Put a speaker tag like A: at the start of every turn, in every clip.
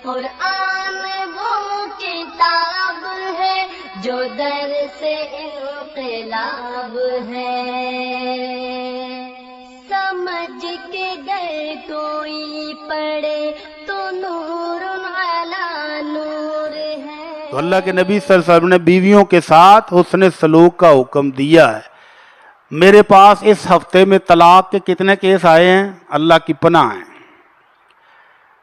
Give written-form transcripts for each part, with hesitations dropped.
A: قرآن وہ کتاب ہے جو درس انقلاب ہے، سمجھ کے گر کوئی پڑھے تو نور علی نور ہے۔
B: تو اللہ کے نبی صلی اللہ علیہ وسلم نے بیویوں کے ساتھ حسن سلوک کا حکم دیا ہے۔ میرے پاس اس ہفتے میں طلاق کے کتنے کیس آئے ہیں، اللہ کی پناہ ہیں۔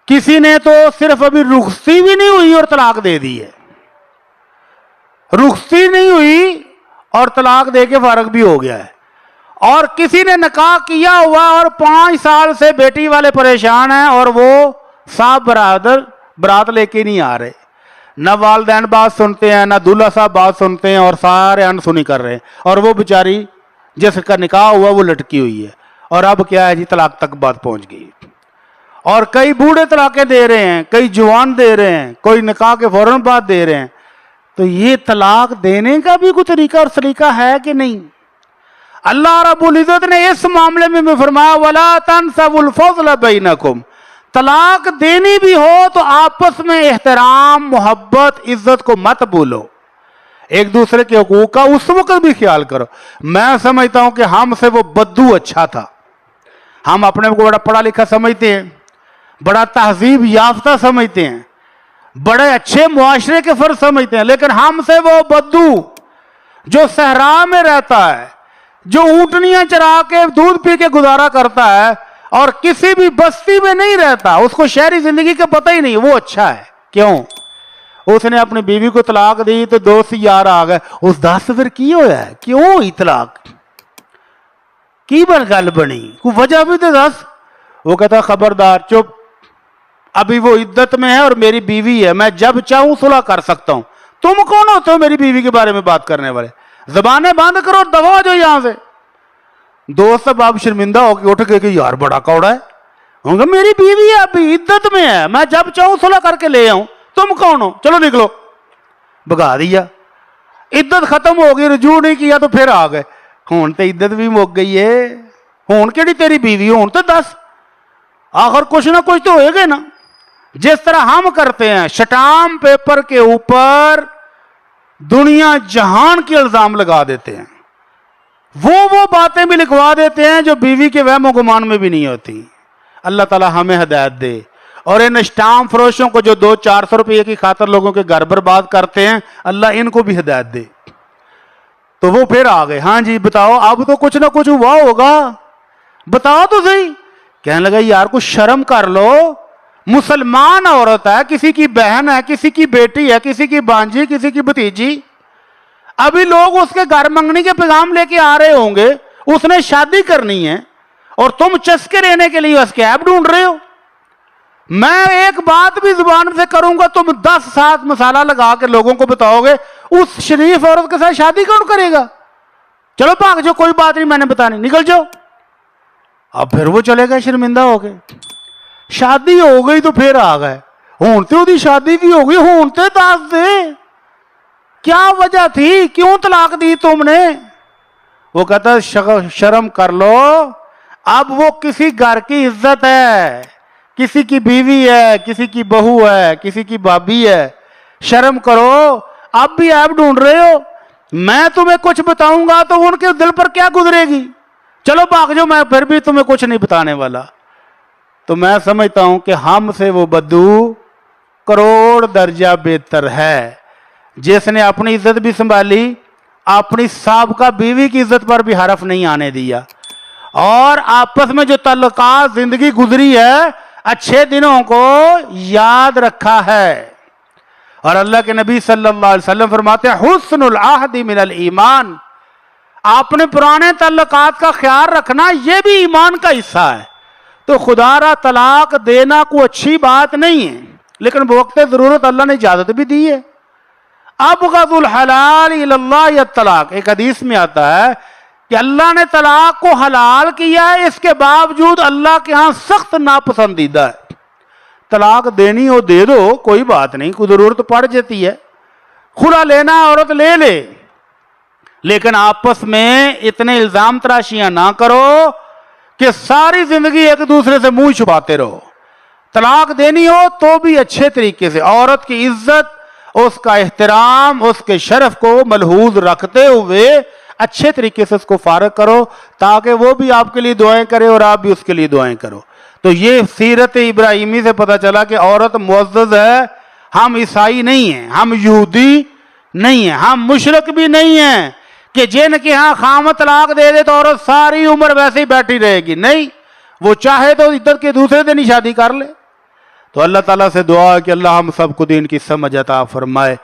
B: کسی نے تو صرف ابھی رخصتی بھی نہیں ہوئی اور طلاق دے دی ہے، رخصتی نہیں ہوئی اور طلاق دے کے فارغ بھی ہو گیا ہے، اور کسی نے نکاح کیا ہوا اور 5 سال سے بیٹی والے پریشان ہیں اور وہ صاحب برادر برات لے کے نہیں آ رہے، نہ والدین بات سنتے ہیں نہ دولہا صاحب بات سنتے ہیں اور سارے انسنی کر رہے ہیں، اور وہ بیچاری جس کا نکاح ہوا وہ لٹکی ہوئی ہے، اور اب کیا ہے جی طلاق تک بات پہنچ گئی۔ اور کئی بوڑھے طلاقیں دے رہے ہیں، کئی جوان دے رہے ہیں، کوئی نکاح کے فوراً بعد دے رہے ہیں۔ تو یہ طلاق دینے کا بھی کوئی طریقہ اور سلیقہ ہے کہ نہیں؟ اللہ رب العزت نے اس معاملے میں فرمایا وَلَا تَنْسَوُا الْفَضْلَ بَيْنَكُمْ، طلاق دینی بھی ہو تو آپس میں احترام، محبت، عزت کو مت بھولو، ایک دوسرے کے حقوق کا اس وقت بھی خیال کرو۔ میں سمجھتا ہوں کہ ہم سے وہ بدو اچھا تھا، ہم اپنے کو بڑا پڑھا لکھا سمجھتے ہیں، بڑا تہذیب یافتہ سمجھتے ہیں، بڑے اچھے معاشرے کے فرد سمجھتے ہیں، لیکن ہم سے وہ بدو جو صحرا میں رہتا ہے، جو اونٹنیاں چرا کے دودھ پی کے گزارا کرتا ہے اور کسی بھی بستی میں نہیں رہتا، اس کو شہری زندگی کا پتہ ہی نہیں، وہ اچھا ہے۔ کیوں؟ اس نے اپنی بیوی کو طلاق دی تو دوست یار آ گئے، اس دس پھر کی ہوا ہے، کیوں ہوئی طلاق، کی بن گل بنی، کوئی وجہ بھی تو دس۔ وہ کہتا خبردار چپ، ابھی وہ عدت میں ہے اور میری بیوی ہے، میں جب چاہوں صلح کر سکتا ہوں، تم کون ہوتے ہو میری بیوی کے بارے میں بات کرنے والے، زبانیں بند کرو اور دفع ہو جاؤ یہاں سے۔ دوست اب آپ شرمندہ ہو کے اٹھ گئے کہ یار بڑا کوڑا ہے، میری بیوی ہے ابھی عدت میں ہے، میں جب چاہوں صلح کر کے لے آؤں، تم کون ہو، چلو نکلو، بھگا دیا۔ عدت ختم ہو گئی، رجوع نہیں کیا تو پھر آ گئے، ہون تے عدت بھی مک گئی ہے، ہون کیڑی تیری بیوی، ہون تے دس، آخر کچھ نہ کچھ تو ہوئے گے نا۔ جس طرح ہم کرتے ہیں شٹام پیپر کے اوپر دنیا جہان کے الزام لگا دیتے ہیں، وہ باتیں بھی لکھوا دیتے ہیں جو بیوی کے وہم و گمان میں بھی نہیں ہوتی۔ اللہ تعالی ہمیں ہدایت دے، اور ان اسٹام فروشوں کو جو 200-400 روپے کی خاطر لوگوں کے گھر برباد کرتے ہیں، اللہ ان کو بھی ہدایت دے۔ تو وہ پھر آ گئے، ہاں جی بتاؤ اب تو کچھ نہ کچھ ہوا ہوگا، بتاؤ تو صحیح۔ کہنے لگا یار کچھ شرم کر لو، مسلمان عورت ہے، کسی کی بہن ہے، کسی کی بیٹی ہے، کسی کی بانجی، کسی کی بھتیجی، ابھی لوگ اس کے گھر منگنی کے پیغام لے کے آ رہے ہوں گے، اس نے شادی کرنی ہے اور تم چسکے رہنے کے لیے اس کے ایپ ڈھونڈ رہے ہو۔ میں ایک بات بھی زبان سے کروں گا، تم 10 ساتھ مسالہ لگا کے لوگوں کو بتاؤ گے، اس شریف عورت کے ساتھ شادی کون کرے گا؟ چلو بھاگ جو، کوئی بات نہیں، میں نے بتانی، نکل جاؤ۔ اب پھر وہ چلے گئے شرمندہ ہو گئے، شادی ہو گئی تو پھر آ گئے، ہونتے ہو دی شادی بھی ہو گئی، ہونتے دس دے، کیا وجہ تھی، کیوں طلاق دی تم نے؟ وہ کہتا شرم کر لو، اب وہ کسی گھر کی عزت ہے، کسی کی بیوی ہے، کسی کی بہو ہے، کسی کی بھابی ہے، شرم کرو، اب بھی ایپ ڈھونڈ رہے ہو، میں تمہیں کچھ بتاؤں گا تو ان کے دل پر کیا گزرے گی، چلو بھاگ جو، میں پھر بھی تمہیں کچھ نہیں بتانے والا۔ تو میں سمجھتا ہوں کہ ہم سے وہ بدو کروڑ درجہ بہتر ہے جس نے اپنی عزت بھی سنبھالی، اپنی سابقہ بیوی کی عزت پر بھی حرف نہیں آنے دیا، اور آپس میں جو تعلقات زندگی گزری ہے اچھے دنوں کو یاد رکھا ہے۔ اور اللہ کے نبی صلی اللہ علیہ وسلم فرماتے ہیں حسن العہد من الایمان، اپنے پرانے تعلقات کا خیال رکھنا یہ بھی ایمان کا حصہ ہے۔ تو خدا را طلاق دینا کوئی اچھی بات نہیں ہے، لیکن بوقت ضرورت اللہ نے اجازت بھی دی ہے۔ ابغض الحلال الی اللہ الطلاق، ایک حدیث میں آتا ہے کہ اللہ نے طلاق کو حلال کیا ہے، اس کے باوجود اللہ کے ہاں سخت ناپسندیدہ ہے۔ طلاق دینی ہو دے دو، کوئی بات نہیں، کوئی ضرورت پڑ جاتی ہے، خلا لینا عورت لے لے، لیکن آپس میں اتنے الزام تراشیاں نہ کرو کہ ساری زندگی ایک دوسرے سے منہ چھپاتے رہو۔ طلاق دینی ہو تو بھی اچھے طریقے سے، عورت کی عزت، اس کا احترام، اس کے شرف کو ملحوظ رکھتے ہوئے اچھے طریقے سے اس کو فارغ کرو، تاکہ وہ بھی آپ کے لیے دعائیں کرے اور آپ بھی اس کے لیے دعائیں کرو۔ تو یہ سیرت ابراہیمی سے پتہ چلا کہ عورت معزز ہے۔ ہم عیسائی نہیں ہیں، ہم یہودی نہیں ہیں، ہم مشرک بھی نہیں ہیں کہ جن کے ہاں خامد طلاق دے دے تو عورت ساری عمر ویسے ہی بیٹھی رہے گی۔ نہیں، وہ چاہے تو عدت کے دوسرے دن ہی شادی کر لے۔ تو اللہ تعالیٰ سے دعا ہے کہ اللہ ہم سب کو دین کی سمجھ عطا فرمائے۔